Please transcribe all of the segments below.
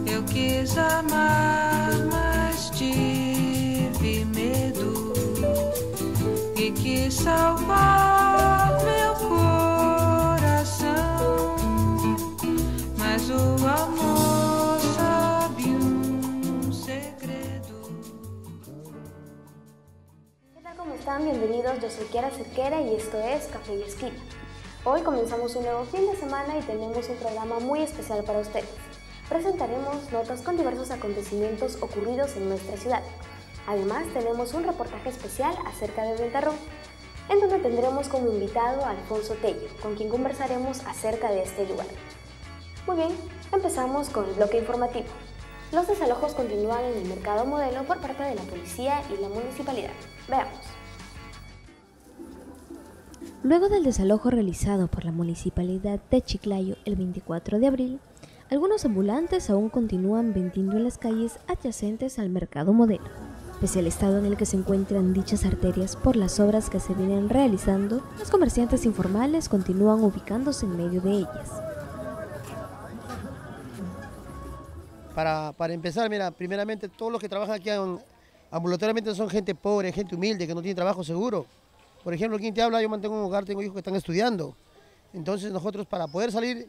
Eu quis amar, mas tive medo e quis salvar meu coração, mas o amor sabe segredo. ¿Qué tal? ¿Cómo están? Bienvenidos, yo soy Kiara Cerquera y esto es Café y Esquina. Hoy comenzamos un nuevo fin de semana y tenemos un programa muy especial para ustedes. Presentaremos notas con diversos acontecimientos ocurridos en nuestra ciudad. Además, tenemos un reportaje especial acerca de Ventarrón, en donde tendremos como invitado a Alfonso Tello, con quien conversaremos acerca de este lugar. Muy bien, empezamos con el bloque informativo. Los desalojos continúan en el mercado modelo por parte de la policía y la municipalidad. Veamos. Luego del desalojo realizado por la municipalidad de Chiclayo el 24 de abril, algunos ambulantes aún continúan vendiendo en las calles adyacentes al mercado modelo. Pese al estado en el que se encuentran dichas arterias por las obras que se vienen realizando, los comerciantes informales continúan ubicándose en medio de ellas. Para empezar, mira, primeramente todos los que trabajan aquí ambulatoriamente son gente pobre, gente humilde, que no tiene trabajo seguro. Por ejemplo, quien te habla, yo mantengo un hogar, tengo hijos que están estudiando. Entonces nosotros para poder salir,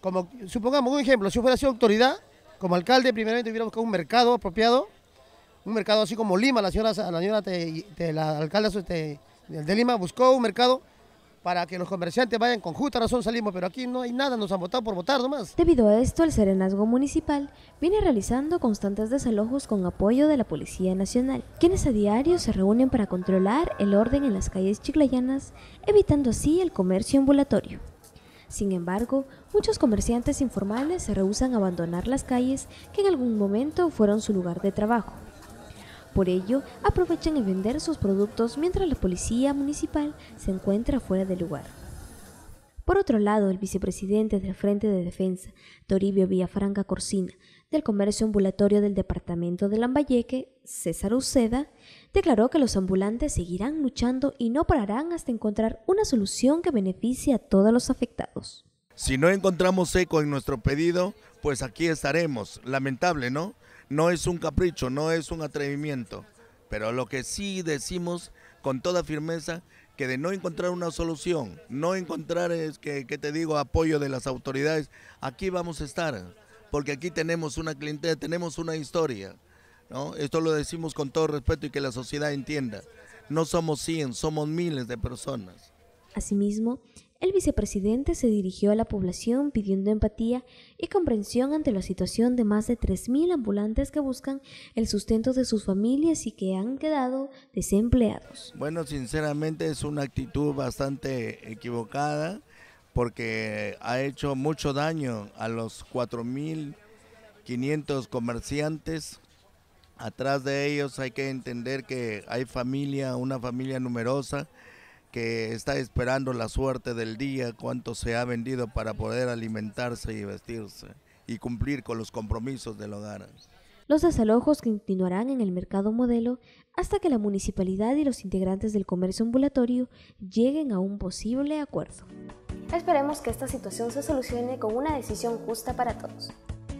como supongamos un ejemplo, si fuera sido autoridad, como alcalde, primeramente hubiera buscado un mercado apropiado, un mercado así como Lima, la alcalde de Lima buscó un mercado para que los comerciantes vayan, con justa razón salimos, pero aquí no hay nada, nos han votado por votar nomás. Debido a esto, el Serenazgo Municipal viene realizando constantes desalojos con apoyo de la Policía Nacional, quienes a diario se reúnen para controlar el orden en las calles chiclayanas, evitando así el comercio ambulatorio. Sin embargo, muchos comerciantes informales se rehúsan a abandonar las calles que en algún momento fueron su lugar de trabajo. Por ello, aprovechan en vender sus productos mientras la policía municipal se encuentra fuera del lugar. Por otro lado, el vicepresidente del Frente de Defensa, Toribio Villafranca Corcina, del Comercio Ambulatorio del departamento de Lambayeque, César Uceda, declaró que los ambulantes seguirán luchando y no pararán hasta encontrar una solución que beneficie a todos los afectados. Si no encontramos eco en nuestro pedido, pues aquí estaremos. Lamentable, ¿no? No es un capricho, no es un atrevimiento, pero lo que sí decimos con toda firmeza, que de no encontrar una solución, no encontrar, apoyo de las autoridades, aquí vamos a estar, porque aquí tenemos una clientela, tenemos una historia, ¿no? Esto lo decimos con todo respeto y que la sociedad entienda, no somos 100, somos miles de personas. Asimismo, el vicepresidente se dirigió a la población pidiendo empatía y comprensión ante la situación de más de 3.000 ambulantes que buscan el sustento de sus familias y que han quedado desempleados. Bueno, sinceramente es una actitud bastante equivocada porque ha hecho mucho daño a los 4.500 comerciantes. Atrás de ellos hay que entender que hay una familia numerosa, que está esperando la suerte del día, cuánto se ha vendido para poder alimentarse y vestirse y cumplir con los compromisos del hogar. Los desalojos continuarán en el mercado modelo hasta que la municipalidad y los integrantes del comercio ambulatorio lleguen a un posible acuerdo. Esperemos que esta situación se solucione con una decisión justa para todos.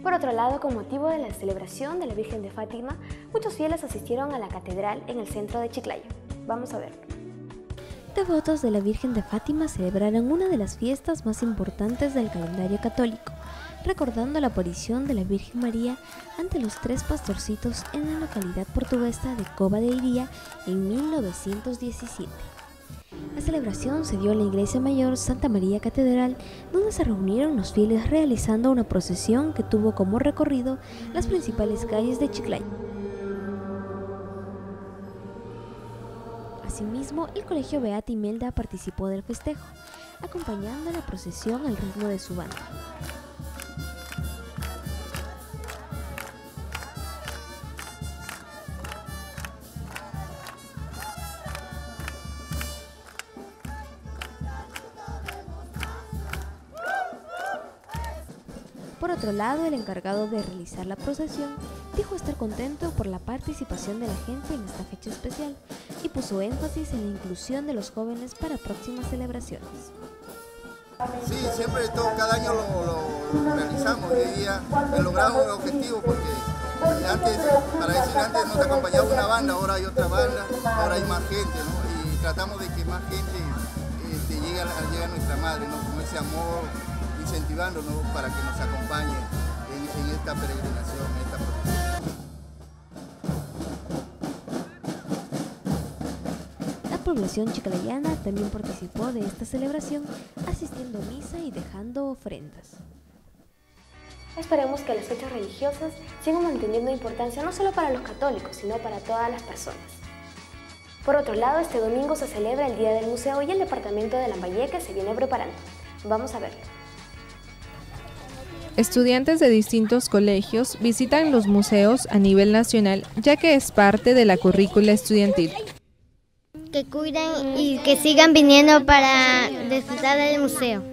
Por otro lado, con motivo de la celebración de la Virgen de Fátima, muchos fieles asistieron a la catedral en el centro de Chiclayo. Vamos a verlo. Devotos de la Virgen de Fátima celebraron una de las fiestas más importantes del calendario católico, recordando la aparición de la Virgen María ante los 3 pastorcitos en la localidad portuguesa de Cova de Iría en 1917. La celebración se dio en la Iglesia Mayor Santa María Catedral, donde se reunieron los fieles realizando una procesión que tuvo como recorrido las principales calles de Chiclayo. Asimismo, el Colegio Beata Imelda participó del festejo, acompañando la procesión al ritmo de su banda. Por otro lado, el encargado de realizar la procesión dijo estar contento por la participación de la gente en esta fecha especial y puso énfasis en la inclusión de los jóvenes para próximas celebraciones. Sí, siempre cada año lo realizamos y hoy día logramos un objetivo porque antes nos acompañaba una banda, ahora hay otra banda, ahora hay más gente, ¿no? Y tratamos de que más gente llegue a nuestra madre, ¿no? Con ese amor, incentivándonos para que nos acompañe en esta peregrinación, en esta procesión. La población chiclayana también participó de esta celebración, asistiendo a misa y dejando ofrendas. Esperemos que las fechas religiosas sigan manteniendo importancia no solo para los católicos, sino para todas las personas. Por otro lado, este domingo se celebra el Día del Museo y el departamento de Lambayeque se viene preparando. Vamos a verlo. Estudiantes de distintos colegios visitan los museos a nivel nacional, ya que es parte de la currícula estudiantil. Que cuiden y que sigan viniendo para disfrutar del museo.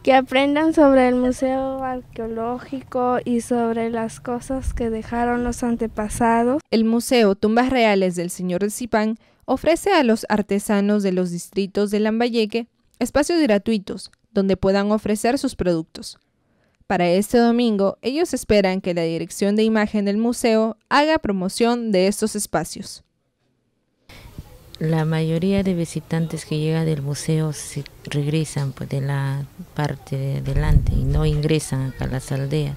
Que aprendan sobre el museo arqueológico y sobre las cosas que dejaron los antepasados. El Museo Tumbas Reales del Señor de Zipán ofrece a los artesanos de los distritos de Lambayeque espacios gratuitos donde puedan ofrecer sus productos. Para este domingo, ellos esperan que la Dirección de Imagen del museo haga promoción de estos espacios. La mayoría de visitantes que llegan del museo se regresan pues, de la parte de adelante y no ingresan acá a las aldeas.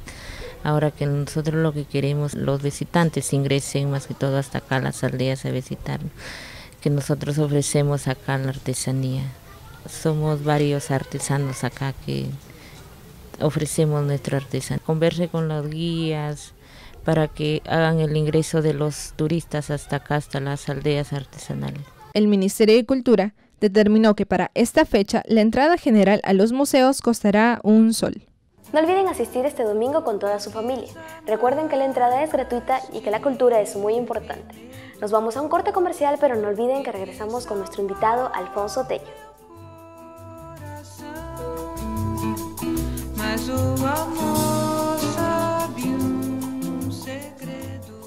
Ahora que nosotros lo que queremos, los visitantes ingresen más que todo hasta acá a las aldeas a visitar, que nosotros ofrecemos acá la artesanía. Somos varios artesanos acá que ofrecemos nuestra artesanía. Converse con los guías para que hagan el ingreso de los turistas hasta acá, hasta las aldeas artesanales. El Ministerio de Cultura determinó que para esta fecha la entrada general a los museos costará $1. No olviden asistir este domingo con toda su familia. Recuerden que la entrada es gratuita y que la cultura es muy importante. Nos vamos a un corte comercial, pero no olviden que regresamos con nuestro invitado Alfonso Tello. Mas o amor sabe segredo.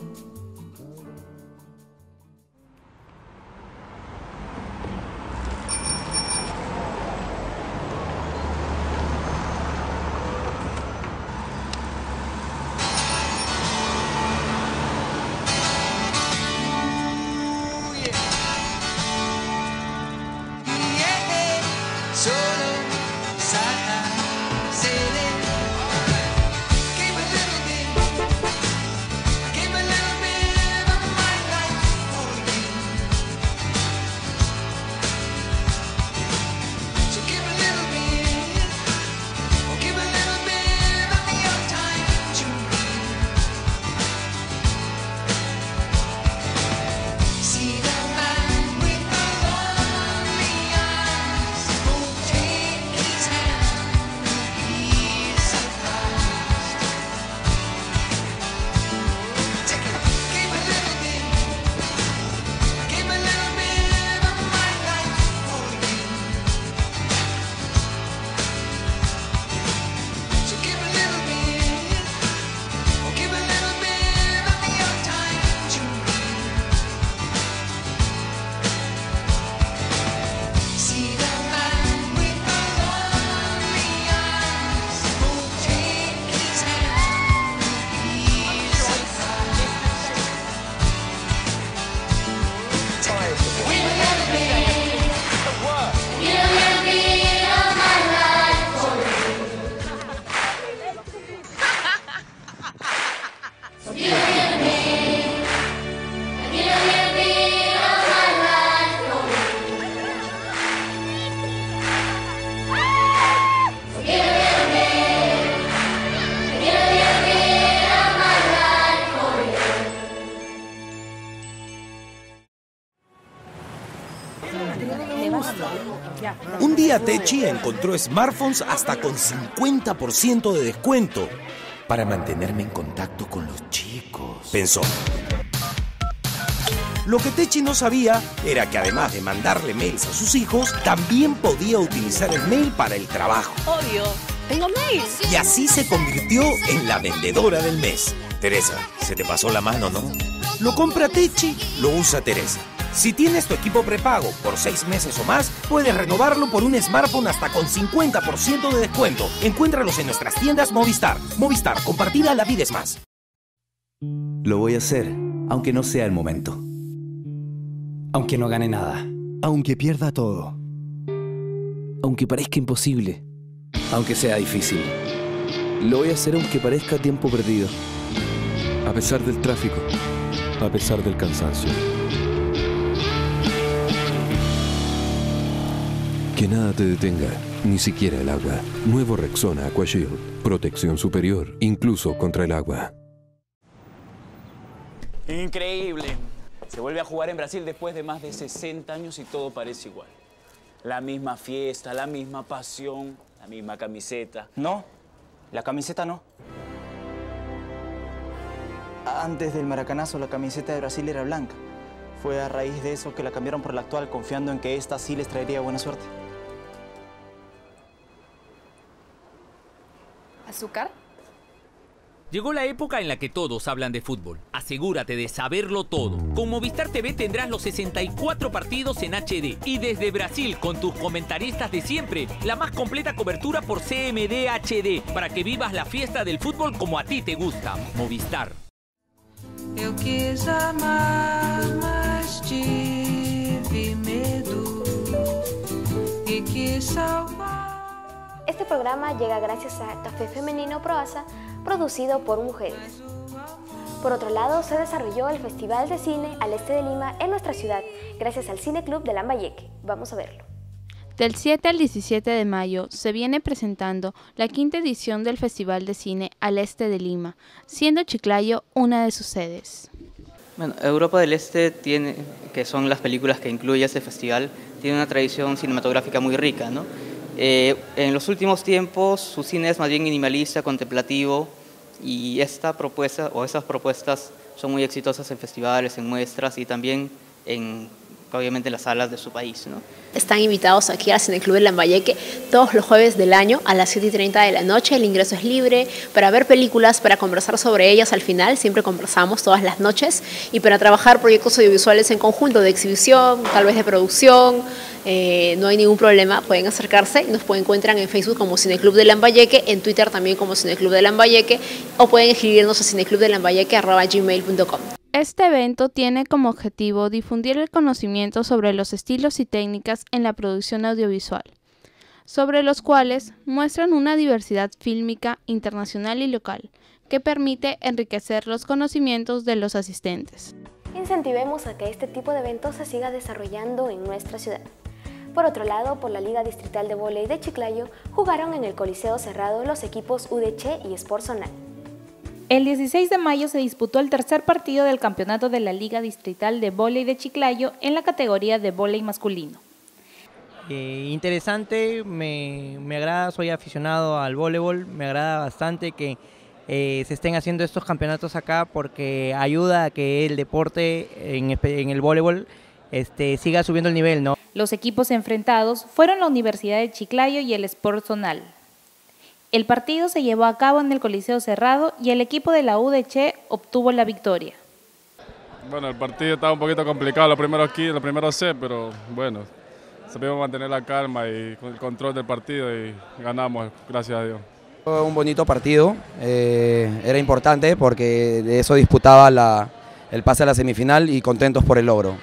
Un día Techi encontró smartphones hasta con 50% de descuento. Para mantenerme en contacto con los chicos, pensó. Lo que Techi no sabía era que además de mandarle mails a sus hijos, también podía utilizar el mail para el trabajo. Obvio, tengo mail. Y así se convirtió en la vendedora del mes. Teresa, se te pasó la mano, ¿no? Lo compra Techi, lo usa Teresa. Si tienes tu equipo prepago por 6 meses o más, puedes renovarlo por un smartphone hasta con 50% de descuento. Encuéntralos en nuestras tiendas Movistar. Movistar, compartida, la vida es más. Lo voy a hacer, aunque no sea el momento. Aunque no gane nada. Aunque pierda todo. Aunque parezca imposible. Aunque sea difícil. Lo voy a hacer aunque parezca tiempo perdido. A pesar del tráfico. A pesar del cansancio. Que nada te detenga, ni siquiera el agua. Nuevo Rexona Aquashield. Protección superior, incluso contra el agua. Increíble. Se vuelve a jugar en Brasil después de más de 60 años y todo parece igual. La misma fiesta, la misma pasión, la misma camiseta. No, la camiseta no. Antes del maracanazo, la camiseta de Brasil era blanca. Fue a raíz de eso que la cambiaron por la actual, confiando en que esta sí les traería buena suerte. ¿Azúcar? Llegó la época en la que todos hablan de fútbol. Asegúrate de saberlo todo. Con Movistar TV tendrás los 64 partidos en HD. Y desde Brasil, con tus comentaristas de siempre, la más completa cobertura por CMD HD, para que vivas la fiesta del fútbol como a ti te gusta. Movistar. Eu quis amar, mas tive medo e quis salvar. Este programa llega gracias a Café Femenino Proasa, producido por mujeres. Por otro lado, se desarrolló el Festival de Cine al Este de Lima en nuestra ciudad, gracias al Cine Club de Lambayeque. Vamos a verlo. Del 7 al 17 de mayo se viene presentando la 5ª edición del Festival de Cine al Este de Lima, siendo Chiclayo una de sus sedes. Bueno, Europa del Este tiene, que son las películas que incluye este festival, tiene una tradición cinematográfica muy rica, ¿no? En los últimos tiempos su cine es más bien minimalista, contemplativo, y esta propuesta o esas propuestas son muy exitosas en festivales, en muestras y también obviamente en las salas de su país, ¿no? Están invitados aquí al Cineclub de Lambayeque todos los jueves del año a las 7:30 de la noche. El ingreso es libre para ver películas, para conversar sobre ellas al final, siempre conversamos todas las noches, y para trabajar proyectos audiovisuales en conjunto de exhibición, tal vez de producción. No hay ningún problema, pueden acercarse y nos encuentran en Facebook como Cineclub de Lambayeque, en Twitter también como Cineclub de Lambayeque, o pueden escribirnos a cineclubdelambayeque@gmail.com. Este evento tiene como objetivo difundir el conocimiento sobre los estilos y técnicas en la producción audiovisual, sobre los cuales muestran una diversidad fílmica internacional y local, que permite enriquecer los conocimientos de los asistentes. Incentivemos a que este tipo de eventos se siga desarrollando en nuestra ciudad. Por otro lado, por la Liga Distrital de Vóley de Chiclayo, jugaron en el Coliseo Cerrado los equipos UDC y Sport Zonal. El 16 de mayo se disputó el tercer partido del campeonato de la Liga Distrital de Vóley de Chiclayo en la categoría de vóley masculino. Interesante, me agrada, soy aficionado al voleibol, me agrada bastante que se estén haciendo estos campeonatos acá porque ayuda a que el deporte en el voleibol siga subiendo el nivel, ¿no? Los equipos enfrentados fueron la Universidad de Chiclayo y el Sport Zonal. El partido se llevó a cabo en el Coliseo Cerrado y el equipo de la UDC obtuvo la victoria. Bueno, el partido estaba un poquito complicado, los primeros set, pero bueno, supimos mantener la calma y el control del partido y ganamos, gracias a Dios. Fue un bonito partido, era importante porque de eso disputaba el pase a la semifinal y contentos por el logro.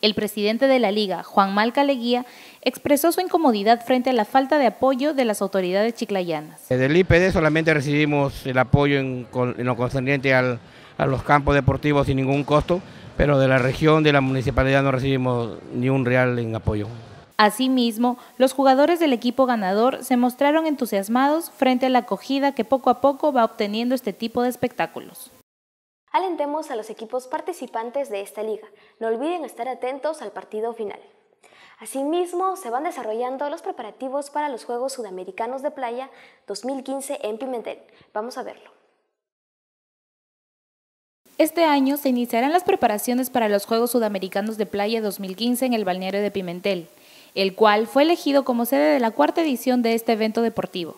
El presidente de la Liga, Juan Malca Leguía, expresó su incomodidad frente a la falta de apoyo de las autoridades chiclayanas. Del IPD solamente recibimos el apoyo en lo concerniente a los campos deportivos sin ningún costo, pero de la región, de la municipalidad no recibimos ni un real en apoyo. Asimismo, los jugadores del equipo ganador se mostraron entusiasmados frente a la acogida que poco a poco va obteniendo este tipo de espectáculos. Alentemos a los equipos participantes de esta liga. No olviden estar atentos al partido final. Asimismo, se van desarrollando los preparativos para los Juegos Sudamericanos de Playa 2015 en Pimentel. Vamos a verlo. Este año se iniciarán las preparaciones para los Juegos Sudamericanos de Playa 2015 en el balneario de Pimentel, el cual fue elegido como sede de la 4ª edición de este evento deportivo.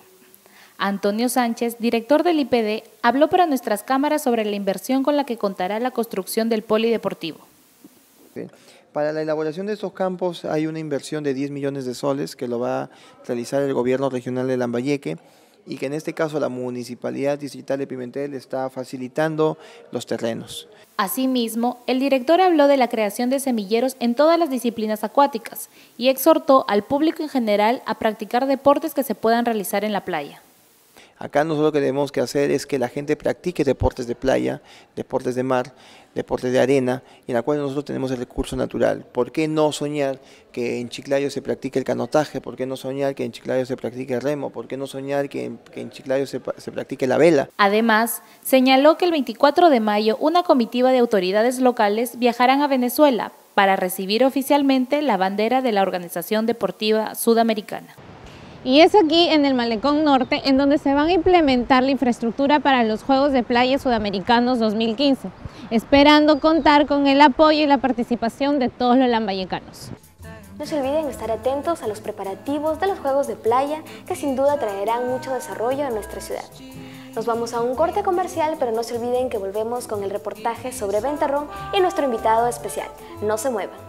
Antonio Sánchez, director del IPD, habló para nuestras cámaras sobre la inversión con la que contará la construcción del polideportivo. Para la elaboración de estos campos hay una inversión de 10 millones de soles que lo va a realizar el gobierno regional de Lambayeque y que en este caso la Municipalidad Distrital de Pimentel está facilitando los terrenos. Asimismo, el director habló de la creación de semilleros en todas las disciplinas acuáticas y exhortó al público en general a practicar deportes que se puedan realizar en la playa. Acá nosotros lo que tenemos que hacer es que la gente practique deportes de playa, deportes de mar, deportes de arena, en la cual nosotros tenemos el recurso natural. ¿Por qué no soñar que en Chiclayo se practique el canotaje? ¿Por qué no soñar que en Chiclayo se practique el remo? ¿Por qué no soñar que en Chiclayo se practique la vela? Además, señaló que el 24 de mayo una comitiva de autoridades locales viajarán a Venezuela para recibir oficialmente la bandera de la Organización Deportiva Sudamericana. Y es aquí en el Malecón Norte en donde se van a implementar la infraestructura para los Juegos de Playa Sudamericanos 2015, esperando contar con el apoyo y la participación de todos los lambayecanos. No se olviden estar atentos a los preparativos de los Juegos de Playa, que sin duda traerán mucho desarrollo a nuestra ciudad. Nos vamos a un corte comercial, pero no se olviden que volvemos con el reportaje sobre Ventarrón y nuestro invitado especial. No se muevan.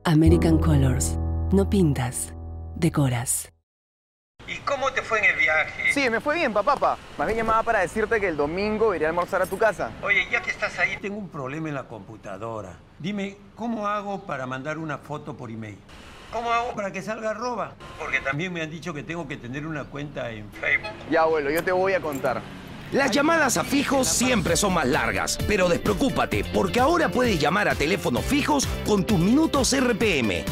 American Colors. No pintas, decoras. ¿Y cómo te fue en el viaje? Sí, me fue bien, papá. Más bien llamaba para decirte que el domingo iré a almorzar a tu casa. Oye, ya que estás ahí, tengo un problema en la computadora. Dime, ¿cómo hago para mandar una foto por email? ¿Cómo hago para que salga arroba? Porque también me han dicho que tengo que tener una cuenta en Facebook. Ya, abuelo, yo te voy a contar. Las llamadas a fijos siempre son más largas, pero despreocúpate, porque ahora puedes llamar a teléfonos fijos con tus minutos RPM.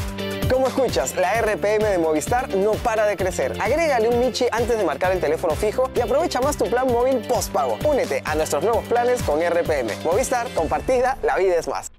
Como escuchas, la RPM de Movistar no para de crecer. Agrégale un Michi antes de marcar el teléfono fijo y aprovecha más tu plan móvil postpago. Únete a nuestros nuevos planes con RPM. Movistar, compartida, la vida es más.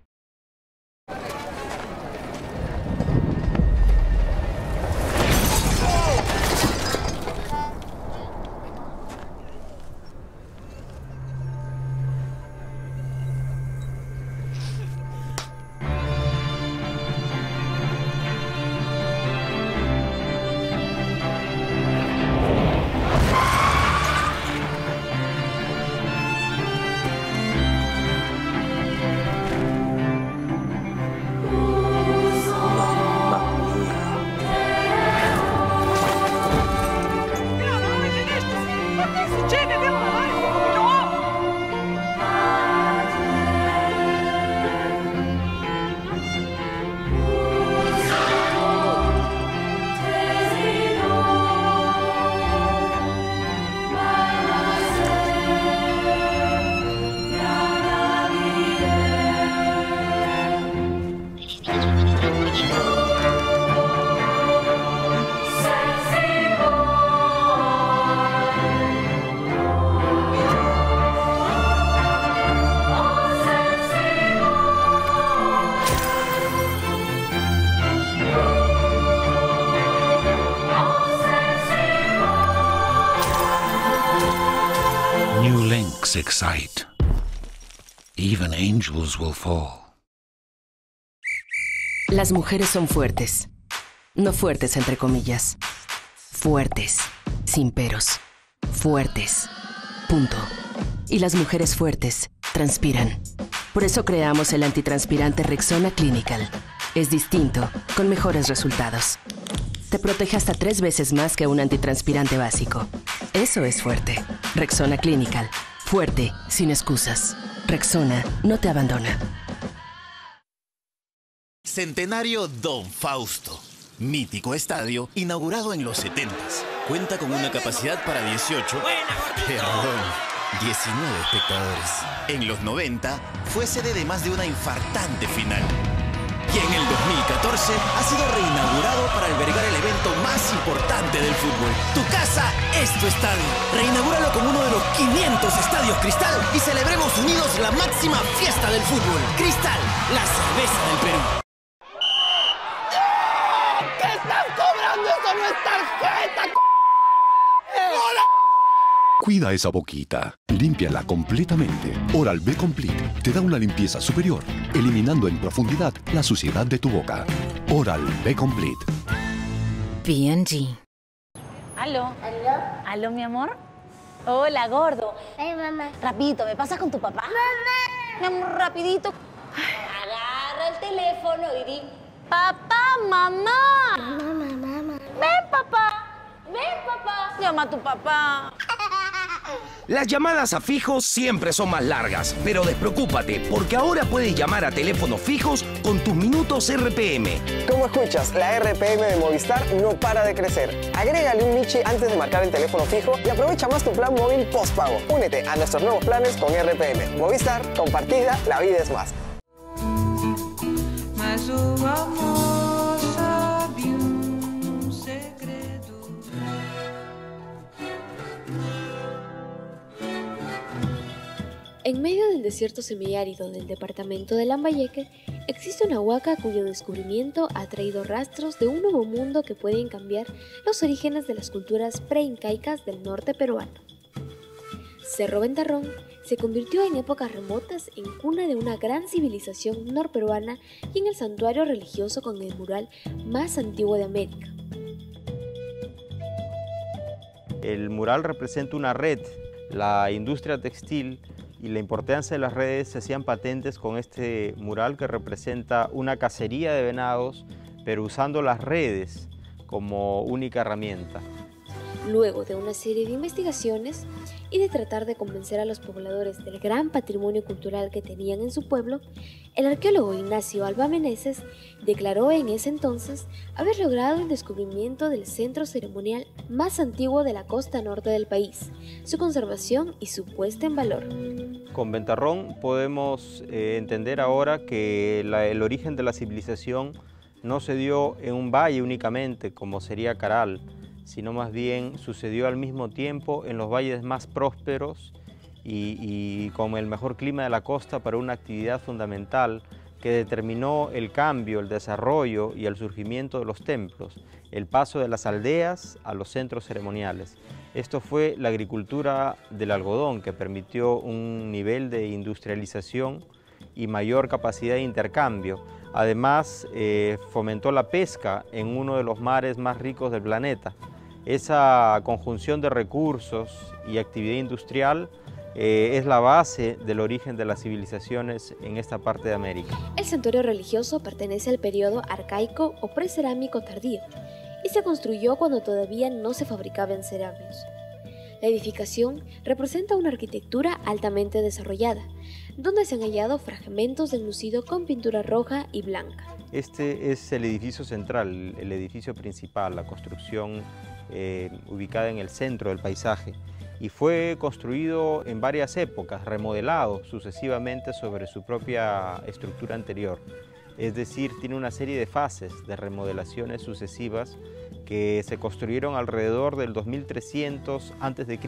Excite. Even angels will fall. Las mujeres son fuertes. No fuertes entre comillas. Fuertes. Sin peros. Fuertes. Punto. Y las mujeres fuertes transpiran. Por eso creamos el antitranspirante Rexona Clinical. Es distinto, con mejores resultados. Te protege hasta 3 veces más que un antitranspirante básico. Eso es fuerte. Rexona Clinical. Fuerte, sin excusas. Rexona no te abandona. Centenario Don Fausto. Mítico estadio inaugurado en los 70s. Cuenta con una capacidad para 19 espectadores. En los 90 fue sede de más de una infartante final. Y en el 2014 ha sido reinaugurado para albergar el evento más importante del fútbol. Tu casa es tu estadio. Reinaugúralo como uno de los 500 estadios Cristal y celebremos unidos la máxima fiesta del fútbol. Cristal, la cerveza del Perú. ¿Qué estás cobrando? ¡Eso no es tarjeta! ¡Hola! Cuida esa boquita, límpiala completamente. Oral-B Complete te da una limpieza superior, eliminando en profundidad la suciedad de tu boca. Oral-B Complete. P&G. ¿Aló? ¿Aló, mi amor? Hola, gordo. Mamá. Rapidito, ¿me pasas con tu papá? Mamá. Mi amor, rapidito. Agarra el teléfono y di, papá, mamá. Mamá. Ven, papá. Ven, papá. Llama a tu papá. Las llamadas a fijos siempre son más largas, pero despreocúpate, porque ahora puedes llamar a teléfonos fijos con tus minutos RPM. Como escuchas, la RPM de Movistar no para de crecer. Agrégale un Michi antes de marcar el teléfono fijo y aprovecha más tu plan móvil postpago. Únete a nuestros nuevos planes con RPM. Movistar, compartida, la vida es más. Mas o amor sabe segredo. En medio del desierto semiárido del departamento de Lambayeque, existe una huaca cuyo descubrimiento ha traído rastros de un nuevo mundo que pueden cambiar los orígenes de las culturas preincaicas del norte peruano. Cerro Ventarrón se convirtió en épocas remotas en cuna de una gran civilización norperuana y en el santuario religioso con el mural más antiguo de América. El mural representa una red. La industria textil y la importancia de las redes se hacían patentes con este mural que representa una cacería de venados, pero usando las redes como única herramienta. Luego de una serie de investigaciones y de tratar de convencer a los pobladores del gran patrimonio cultural que tenían en su pueblo, el arqueólogo Ignacio Alba Meneses declaró en ese entonces haber logrado el descubrimiento del centro ceremonial más antiguo de la costa norte del país, su conservación y su puesta en valor. Con Ventarrón podemos entender ahora que el origen de la civilización no se dio en un valle únicamente, como sería Caral, sino más bien sucedió al mismo tiempo en los valles más prósperos y con el mejor clima de la costa para una actividad fundamental que determinó el cambio, el desarrollo y el surgimiento de los templos, el paso de las aldeas a los centros ceremoniales. Esto fue la agricultura del algodón, que permitió un nivel de industrialización y mayor capacidad de intercambio. Además, fomentó la pesca en uno de los mares más ricos del planeta. Esa conjunción de recursos y actividad industrial es la base del origen de las civilizaciones en esta parte de América. El santuario religioso pertenece al periodo arcaico o precerámico tardío y se construyó cuando todavía no se fabricaban cerámicos. La edificación representa una arquitectura altamente desarrollada, donde se han hallado fragmentos del lucido con pintura roja y blanca. Este es el edificio central, el edificio principal, la construcción ubicada en el centro del paisaje, y fue construido en varias épocas, remodelado sucesivamente sobre su propia estructura anterior. Es decir, tiene una serie de fases de remodelaciones sucesivas que se construyeron alrededor del 2300 a.C.,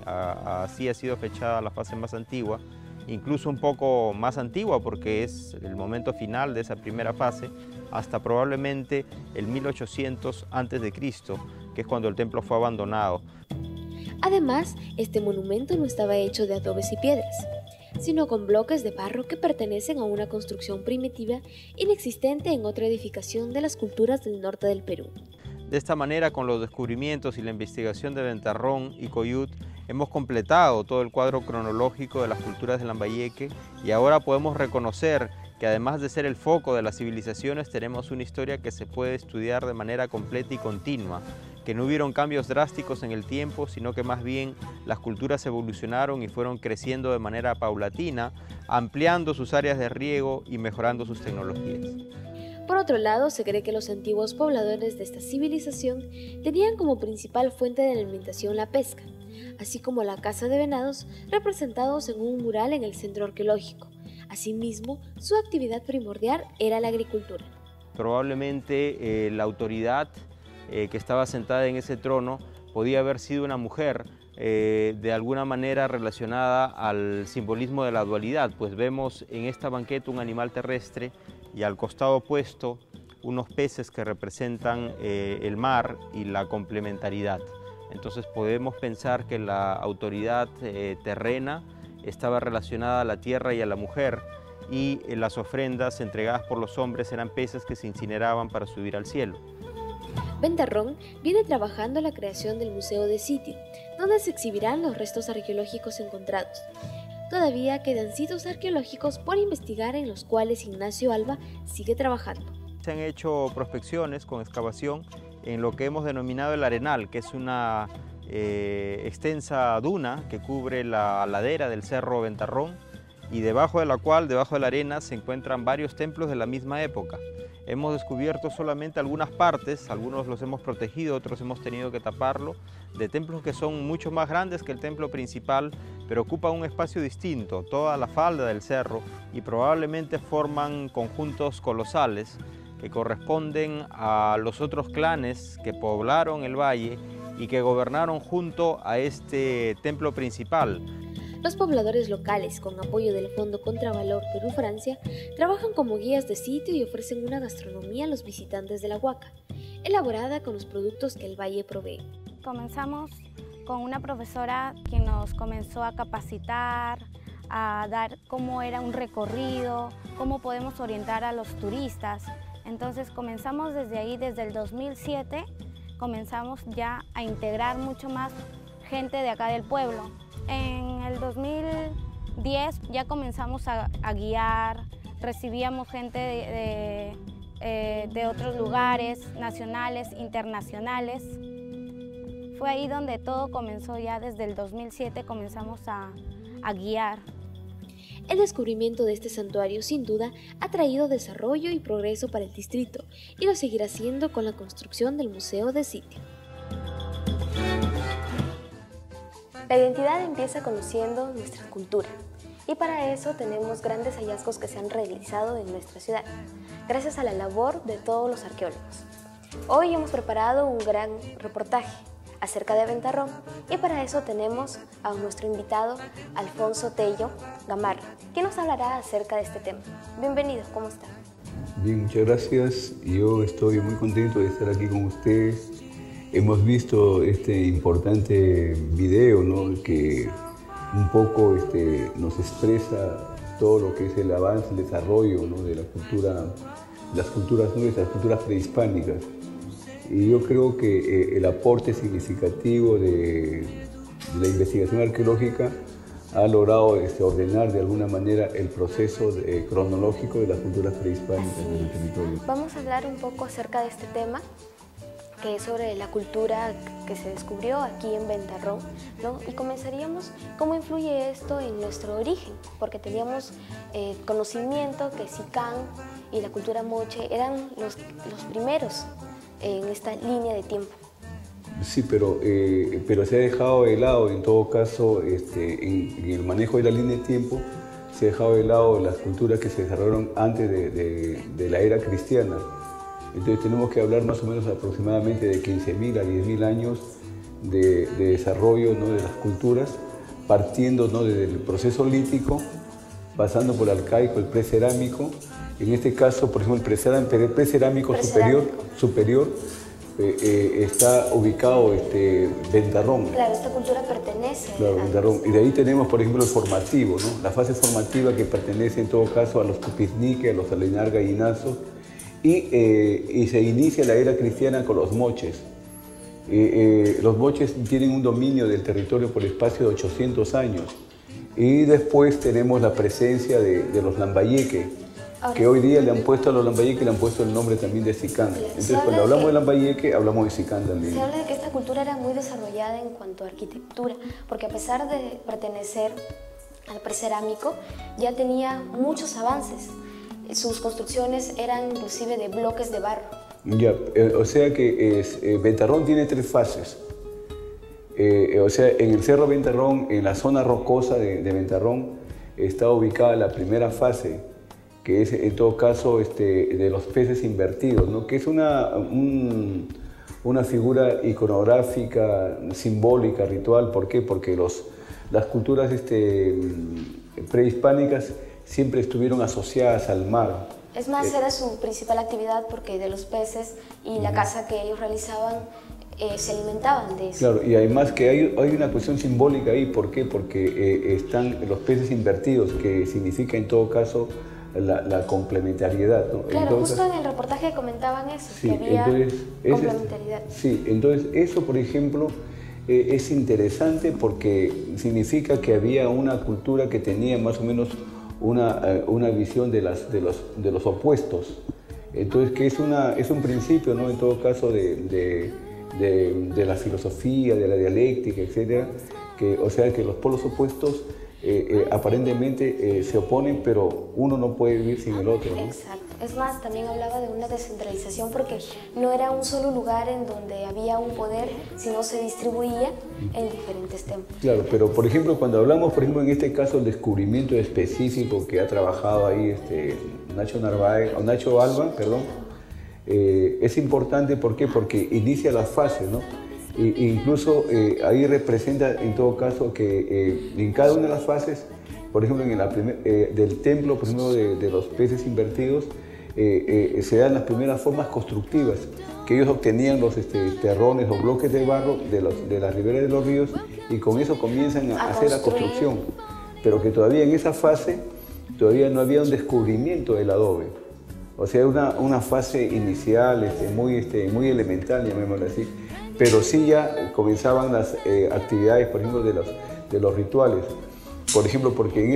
así ha sido fechada la fase más antigua, incluso un poco más antigua porque es el momento final de esa primera fase, hasta probablemente el 1800 a.C., que es cuando el templo fue abandonado. Además, este monumento no estaba hecho de adobes y piedras, sino con bloques de barro que pertenecen a una construcción primitiva inexistente en otra edificación de las culturas del norte del Perú. De esta manera, con los descubrimientos y la investigación de Ventarrón y Coyut, hemos completado todo el cuadro cronológico de las culturas de Lambayeque y ahora podemos reconocer que además de ser el foco de las civilizaciones, tenemos una historia que se puede estudiar de manera completa y continua, que no hubieron cambios drásticos en el tiempo, sino que más bien las culturas evolucionaron y fueron creciendo de manera paulatina, ampliando sus áreas de riego y mejorando sus tecnologías. Por otro lado, se cree que los antiguos pobladores de esta civilización tenían como principal fuente de alimentación la pesca, así como la caza de venados representados en un mural en el centro arqueológico. Asimismo, su actividad primordial era la agricultura. Probablemente la autoridad que estaba sentada en ese trono podía haber sido una mujer de alguna manera relacionada al simbolismo de la dualidad, pues vemos en esta banqueta un animal terrestre y al costado opuesto unos peces que representan el mar y la complementariedad. Entonces podemos pensar que la autoridad terrena estaba relacionada a la tierra y a la mujer, y las ofrendas entregadas por los hombres eran peces que se incineraban para subir al cielo. Ventarrón viene trabajando en la creación del Museo de Sitio, donde se exhibirán los restos arqueológicos encontrados. Todavía quedan sitios arqueológicos por investigar en los cuales Ignacio Alba sigue trabajando. Se han hecho prospecciones con excavación en lo que hemos denominado el Arenal, que es una extensa duna que cubre la ladera del Cerro Ventarrón, y debajo de la cual, debajo de la arena, se encuentran varios templos de la misma época. Hemos descubierto solamente algunas partes, algunos los hemos protegido, otros hemos tenido que taparlo, de templos que son mucho más grandes que el templo principal, pero ocupan un espacio distinto, toda la falda del cerro, y probablemente forman conjuntos colosales que corresponden a los otros clanes que poblaron el valle y que gobernaron junto a este templo principal. Los pobladores locales, con apoyo del Fondo Contravalor Perú-Francia, trabajan como guías de sitio y ofrecen una gastronomía a los visitantes de la Huaca, elaborada con los productos que el valle provee. Comenzamos con una profesora que nos comenzó a capacitar, a dar cómo era un recorrido, cómo podemos orientar a los turistas. Entonces comenzamos desde ahí, desde el 2007, comenzamos ya a integrar mucho más gente de acá del pueblo. En el 2010 ya comenzamos a guiar, recibíamos gente de otros lugares, nacionales, internacionales. Fue ahí donde todo comenzó, ya desde el 2007 comenzamos a guiar. El descubrimiento de este santuario sin duda ha traído desarrollo y progreso para el distrito y lo seguirá haciendo con la construcción del Museo de Sitio. La identidad empieza conociendo nuestra cultura y para eso tenemos grandes hallazgos que se han realizado en nuestra ciudad, gracias a la labor de todos los arqueólogos. Hoy hemos preparado un gran reportaje acerca de Ventarrón y para eso tenemos a nuestro invitado Alfonso Tello Gamarra, que nos hablará acerca de este tema. Bienvenido, ¿cómo está? Bien, muchas gracias. Yo estoy muy contento de estar aquí con ustedes. Hemos visto este importante video, ¿no?, que un poco nos expresa todo lo que es el avance, el desarrollo, ¿no?, de la cultura, las culturas nuestras, las culturas prehispánicas. Y yo creo que el aporte significativo de la investigación arqueológica ha logrado ordenar de alguna manera el proceso cronológico de las culturas prehispánicas en el territorio. Vamos a hablar un poco acerca de este tema, que es sobre la cultura que se descubrió aquí en Ventarrón, ¿no? Y comenzaríamos cómo influye esto en nuestro origen, porque teníamos conocimiento que Sicán y la cultura moche eran los primeros en esta línea de tiempo. Sí, pero se ha dejado de lado, en todo caso, en el manejo de la línea de tiempo, se ha dejado de lado las culturas que se desarrollaron antes de la era cristiana. Entonces tenemos que hablar más o menos aproximadamente de 15.000 a 10.000 años de desarrollo, ¿no?, de las culturas, partiendo, ¿no?, desde el proceso lítico, pasando por el arcaico, el precerámico. En este caso, por ejemplo, el precerámico superior está ubicado Ventarrón. Claro, esta cultura pertenece a Ventarrón. Y de ahí tenemos, por ejemplo, el formativo, ¿no?, la fase formativa que pertenece en todo caso a los Tupiznique, a los Alenar Gallinazos, y se inicia la era cristiana con los moches. Los moches tienen un dominio del territorio por espacio de 800 años. Y después tenemos la presencia de los Lambayeque. que hoy día le han puesto a los Lambayeque, le han puesto el nombre también de Sicán. Entonces cuando hablamos de Lambayeque, hablamos de Sicán también. Se habla de que esta cultura era muy desarrollada en cuanto a arquitectura, porque a pesar de pertenecer al precerámico, ya tenía muchos avances. Sus construcciones eran inclusive de bloques de barro. Ya, o sea que Ventarrón tiene 3 fases. O sea, en el Cerro Ventarrón, en la zona rocosa de Ventarrón, está ubicada la primera fase, que es en todo caso de los peces invertidos, ¿no? Que es una figura iconográfica, simbólica, ritual. ¿Por qué? Porque las culturas prehispánicas siempre estuvieron asociadas al mar. Es más, era su principal actividad porque de los peces y la caza que ellos realizaban se alimentaban de eso. Claro, y además que hay una cuestión simbólica ahí. ¿Por qué? Porque están los peces invertidos, que significa en todo caso la complementariedad, ¿no? Claro, entonces, justo en el reportaje comentaban eso, sí, que había complementariedad. Sí, entonces eso, por ejemplo, es interesante porque significa que había una cultura que tenía más o menos una visión de los opuestos. Entonces, que es un principio, ¿no? En todo caso de la filosofía, de la dialéctica, etcétera, o sea, que los polos opuestos aparentemente se oponen, pero uno no puede vivir sin el otro, ¿no? Exacto. Es más, también hablaba de una descentralización porque no era un solo lugar en donde había un poder, sino se distribuía en diferentes templos. Claro, pero por ejemplo, cuando hablamos, por ejemplo, en este caso, el descubrimiento específico que ha trabajado ahí Nacho Alba, perdón, es importante. ¿Por qué? Porque inicia las fases, ¿no? Incluso ahí representa en todo caso que en cada una de las fases, por ejemplo del templo, por ejemplo de los peces invertidos, se dan las primeras formas constructivas que ellos obtenían, los terrones o bloques de barro de las riberas de los ríos, y con eso comienzan a hacer la construcción, pero que todavía en esa fase todavía no había un descubrimiento del adobe. O sea, una fase inicial muy elemental, llamémoslo así, pero sí ya comenzaban las actividades, por ejemplo, de los rituales. Por ejemplo, porque en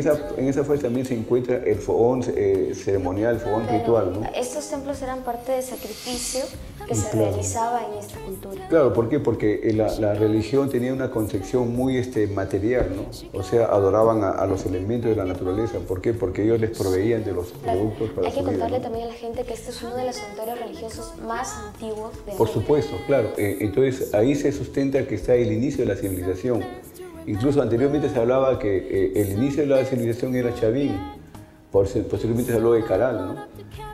esa fase también se encuentra el fogón ceremonial, el fogón ritual, ¿no? Estos templos eran parte del sacrificio que se realizaba en esta cultura. Claro, ¿por qué? Porque la religión tenía una concepción muy material, ¿no? O sea, adoraban a los elementos de la naturaleza. ¿Por qué? Porque ellos les proveían de los productos para su vida. Hay que contarle ¿no? también a la gente que este es uno de los santuarios religiosos más antiguos de Por América. supuesto, claro. Entonces, ahí se sustenta que está el inicio de la civilización. Incluso anteriormente se hablaba que el inicio de la civilización era Chavín, posteriormente se habló de Caral, ¿no?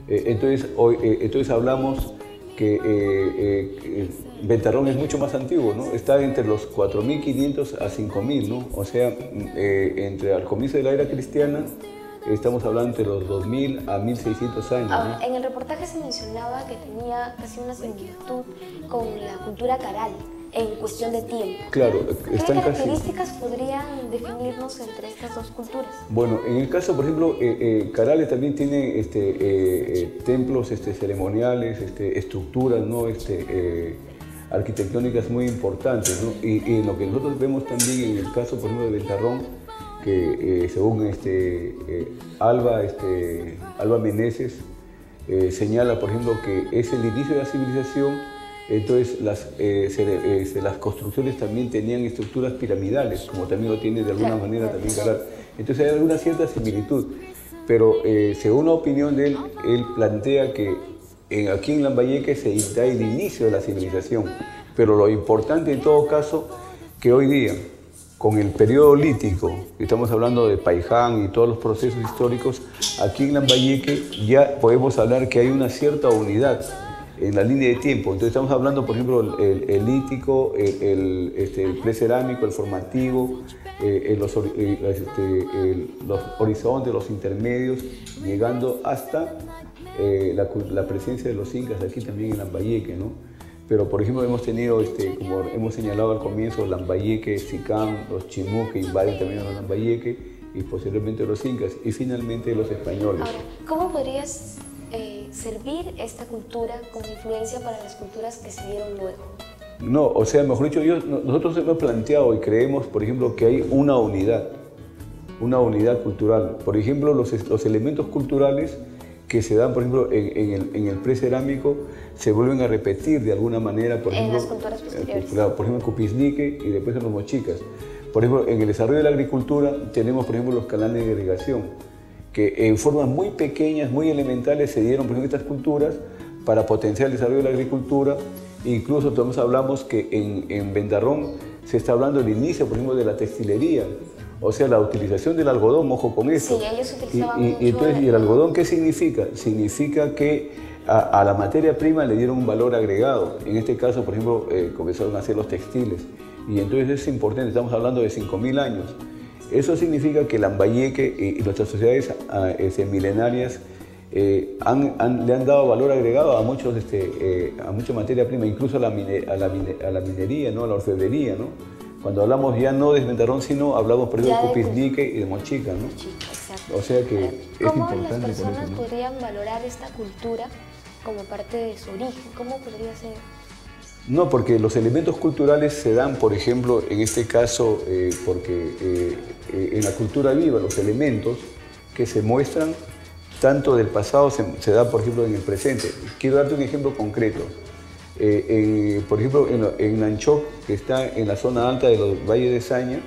Entonces hablamos que Ventarrón es mucho más antiguo, ¿no? Está entre los 4.500 a 5.000, ¿no? O sea, al comienzo de la era cristiana estamos hablando entre los 2.000 a 1.600 años, Ahora, ¿no? en el reportaje se mencionaba que tenía casi una similitud con la cultura Caral en cuestión de tiempo. Claro, ¿Qué están casi... características podrían definirnos entre estas dos culturas? Bueno, en el caso, por ejemplo, Caral también tiene templos ceremoniales, estructuras, ¿no? Arquitectónicas muy importantes, ¿no? Y lo que nosotros vemos también en el caso, por ejemplo, de Ventarrón, que según Alba Meneses señala, por ejemplo, que es el inicio de la civilización. Entonces las construcciones también tenían estructuras piramidales, como también lo tiene de alguna manera también Caral. Entonces hay alguna cierta similitud, pero según la opinión de él, él plantea que aquí en Lambayeque se da el inicio de la civilización, pero lo importante en todo caso que hoy día, con el periodo lítico, estamos hablando de Paiján y todos los procesos históricos, aquí en Lambayeque ya podemos hablar que hay una cierta unidad en la línea de tiempo. Entonces estamos hablando, por ejemplo, el lítico, el precerámico, el formativo, los horizontes, los intermedios, llegando hasta la presencia de los incas aquí también en Lambayeque, ¿no? Pero, por ejemplo, hemos tenido, como hemos señalado al comienzo, Lambayeque, Sicán, los chimú que invaden también a Lambayeque, y posteriormente los incas, y finalmente los españoles. Ahora, ¿cómo podrías servir esta cultura como influencia para las culturas que se dieron luego? No, o sea, mejor dicho, nosotros hemos planteado y creemos, por ejemplo, que hay una unidad cultural. Por ejemplo, los elementos culturales que se dan, por ejemplo, en el precerámico, se vuelven a repetir de alguna manera, por ejemplo, en las culturas posteriores. Por ejemplo, en Cupisnique y después en los Mochicas. Por ejemplo, en el desarrollo de la agricultura tenemos, por ejemplo, los canales de irrigación, que en formas muy pequeñas, muy elementales, se dieron, por ejemplo, estas culturas para potenciar el desarrollo de la agricultura. Incluso todos hablamos que en Vendarrón se está hablando del inicio, por ejemplo, de la textilería. O sea, la utilización del algodón, ojo con eso. Sí, ellos utilizaban mucho. ¿Y el algodón qué significa? Significa que a la materia prima le dieron un valor agregado. En este caso, por ejemplo, comenzaron a hacer los textiles. Y entonces es importante, estamos hablando de 5.000 años. Eso significa que Lambayeque y nuestras sociedades milenarias le han dado valor agregado a mucha materia prima, incluso a la minería, ¿no? A la orfebrería, ¿no? Cuando hablamos ya no de Vendarrón, sino hablamos por ejemplo de Cupisnique y de Mochica, ¿no? Exacto. O sea que es importante. ¿Cómo las personas por eso, ¿no? podrían valorar esta cultura como parte de su origen? ¿Cómo podría ser? No, porque los elementos culturales se dan, por ejemplo, en este caso, porque en la cultura viva los elementos que se muestran tanto del pasado se da, por ejemplo, en el presente. Quiero darte un ejemplo concreto. Por ejemplo, en Nanchoc, que está en la zona alta de los valles de Saña,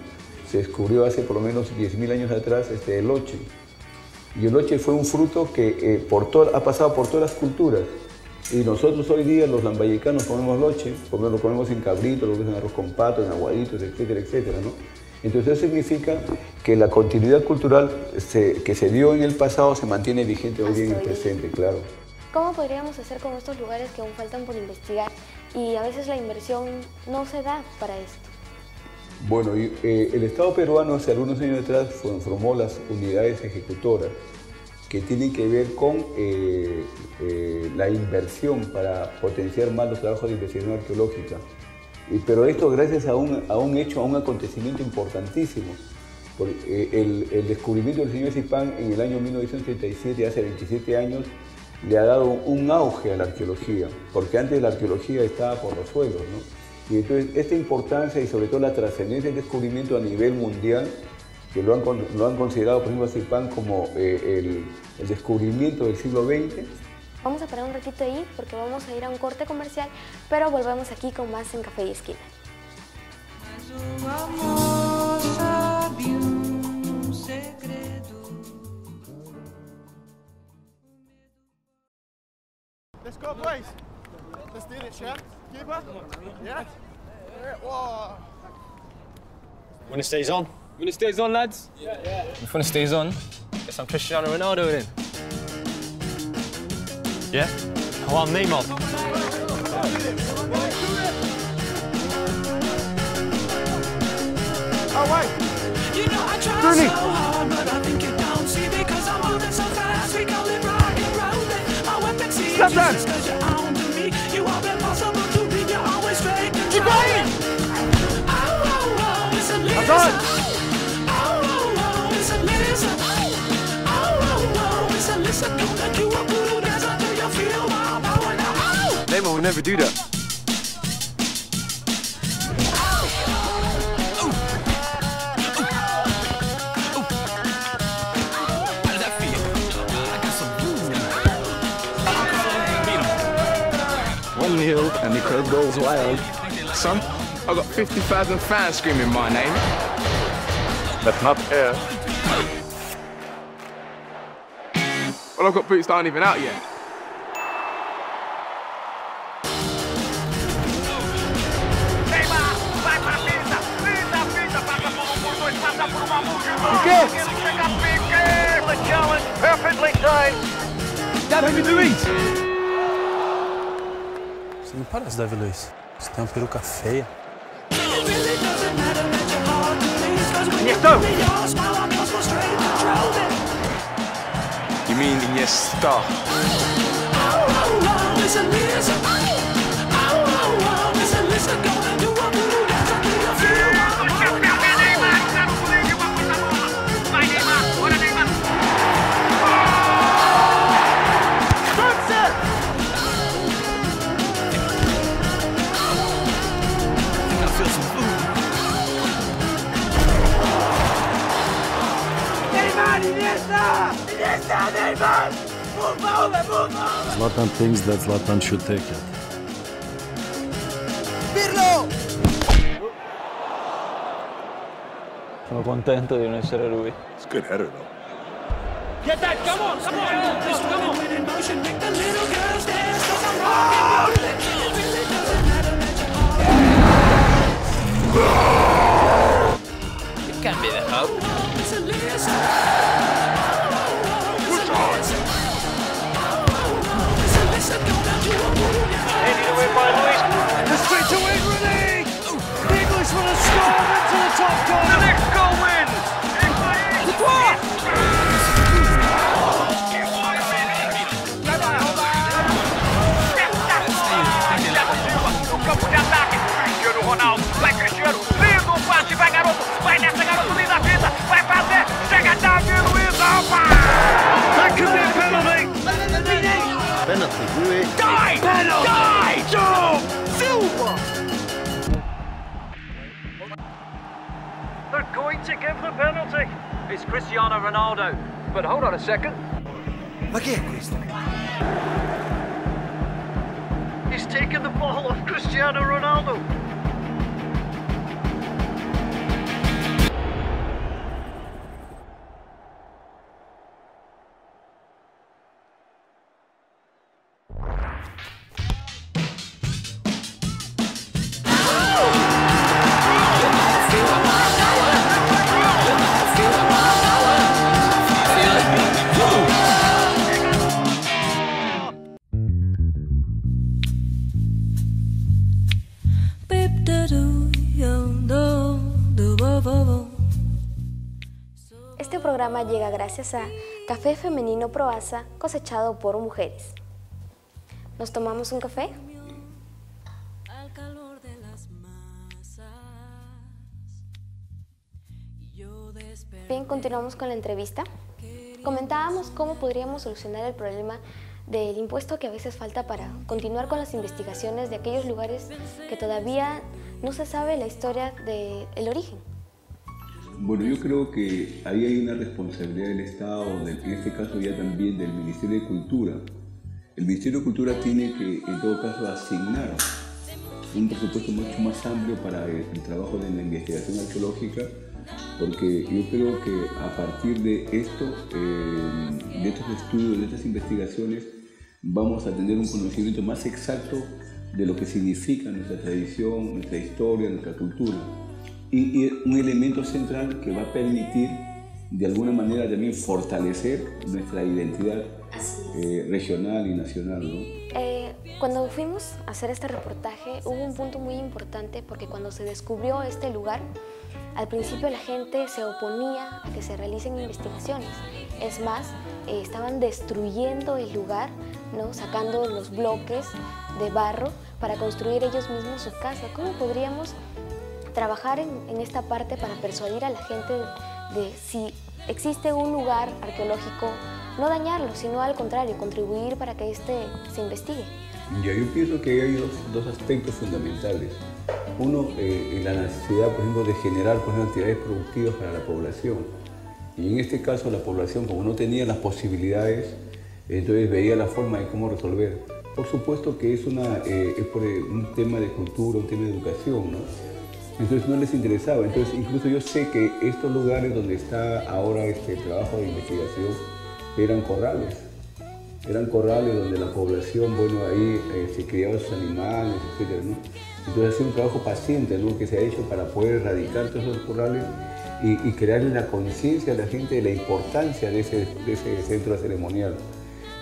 se descubrió hace por lo menos 10.000 años atrás el loche. Y el loche fue un fruto que ha pasado por todas las culturas. Y nosotros hoy día, los lambayecanos, comemos loche, lo comemos en cabrito, lo comemos en arroz con pato, en aguaditos, etcétera, etcétera, ¿no? Entonces eso significa que la continuidad cultural que se dio en el pasado se mantiene vigente hoy día en el presente, claro. ¿Cómo podríamos hacer con estos lugares que aún faltan por investigar y a veces la inversión no se da para esto? Bueno, el Estado peruano hace algunos años atrás formó las unidades ejecutoras que tienen que ver con la inversión para potenciar más los trabajos de investigación arqueológica. Pero esto gracias a un acontecimiento importantísimo. El descubrimiento del señor Zipán en el año 1937, hace 27 años, le ha dado un auge a la arqueología, porque antes la arqueología estaba por los suelos, ¿no? Y entonces esta importancia y sobre todo la trascendencia del descubrimiento a nivel mundial, que lo han considerado, por ejemplo, a Zipán como el descubrimiento del siglo XX. Vamos a parar un ratito ahí porque vamos a ir a un corte comercial, pero volvemos aquí con más en Café y Esquina. Let's go, boys. Let's do it, champ. Keeper? Yeah? Whoa. When it stays on. When it stays on, lads? Yeah. If when it stays on, guess I'm Cristiano Ronaldo then. Yeah? Oh, I'm Neymar. Oh, wait. You know I try Rooney. so hard, but I think you don't see me because I'm moving so fast. We go live rock and rolling. My weapon seems useless because you're on to me. You are impossible to be, you're always fake and Keep going. Oh, oh, oh, it's a lizard. I'm done. Oh, oh, oh, it's a lizard. Oh, oh, oh, it's a lizard. Gonna do a voodoo dance until you feel my power now. Oh! Neymar would never do that. And the crowd goes wild. Son, I got 50,000 fans screaming my name. But not here. Well, I've got boots that aren't even out yet. Perfectly timed. David Luiz. Você não parece Davi Luiz. Você tem uma peruca feia. Iniesta. You mean Iniesta? Iniesta! Iniesta, Neymar! Zlatan thinks that Zlatan should take it. ¡Pirlo! Sono contento di non essere lui. It's a good header, though. Get that! Come on! Come on! Just come on! In motion, make the little girls dance. 'Cause I'm rocking. It really doesn't matter that you're It can't be the hope. Listen, listen. Listen, go down to a pool now. Headed away by Luis. The straight to Enrique. The Englishman has scored into the top corner. The next goal wins. Campo de ataque, Cristiano Ronaldo, vai Cristiano, lindo passe, vai garoto, vai nessa garoto, linda fita, vai fazer, chega Davi Luiz, opa! That could be a penalty. Penalty, Rui. Die! Die! Joe! Silva! They're going to give the penalty. It's Cristiano Ronaldo. But hold on a second. Ma chi è questo? He's taken the ball off Cristiano Ronaldo. Este programa llega gracias a Café Femenino Proaza, cosechado por mujeres. ¿Nos tomamos un café? Bien, continuamos con la entrevista. Comentábamos cómo podríamos solucionar el problema del impuesto que a veces falta para continuar con las investigaciones de aquellos lugares que todavía no se sabe la historia del origen. Bueno, yo creo que ahí hay una responsabilidad del Estado, en este caso ya también del Ministerio de Cultura. El Ministerio de Cultura tiene que, en todo caso, asignar un presupuesto mucho más amplio para el trabajo de la investigación arqueológica, porque yo creo que a partir de esto, de estos estudios, de estas investigaciones, vamos a tener un conocimiento más exacto de lo que significa nuestra tradición, nuestra historia, nuestra cultura. Y un elemento central que va a permitir de alguna manera también fortalecer nuestra identidad regional y nacional, ¿no? Cuando fuimos a hacer este reportaje hubo un punto muy importante, porque cuando se descubrió este lugar, al principio la gente se oponía a que se realicen investigaciones. Es más, estaban destruyendo el lugar, ¿no? Sacando los bloques de barro para construir ellos mismos su casa. ¿Cómo podríamos trabajar en esta parte para persuadir a la gente de si existe un lugar arqueológico, no dañarlo, sino al contrario, contribuir para que se investigue? Ya, yo pienso que hay dos aspectos fundamentales. Uno, la necesidad, por ejemplo, de generar actividades productivas para la población. Y en este caso la población, como no tenía las posibilidades, entonces veía la forma de cómo resolver. Por supuesto que es por un tema de cultura, un tema de educación, ¿no? Entonces no les interesaba. Entonces incluso yo sé que estos lugares donde está ahora este trabajo de investigación eran corrales. Eran corrales donde la población, bueno, ahí se criaban sus animales, etc., ¿no? Entonces ha sido un trabajo paciente, ¿no?, que se ha hecho para poder erradicar todos esos corrales y crearle la conciencia a la gente de la importancia de ese centro ceremonial.